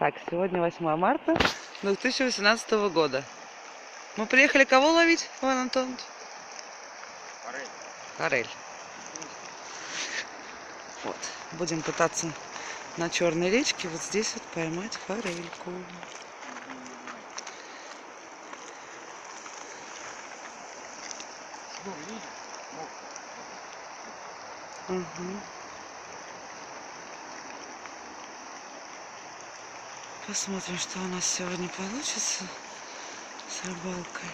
Так, сегодня 8 марта 2018 года. Мы приехали кого ловить, Иван Антонович? Форель. Форель. Вот. Будем пытаться на Черной речке вот здесь вот поймать форельку. Угу. Посмотрим, что у нас сегодня получится с рыбалкой.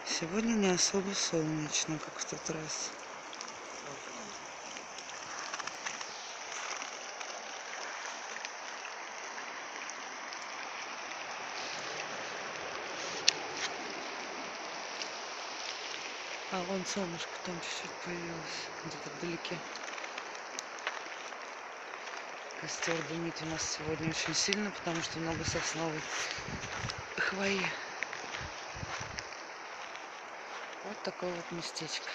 Сегодня не особо солнечно, как в тот раз. А вон солнышко там чуть-чуть появилось, где-то вдалеке. Костер дымит у нас сегодня очень сильно, потому что много сосновой хвои. Вот такое вот местечко.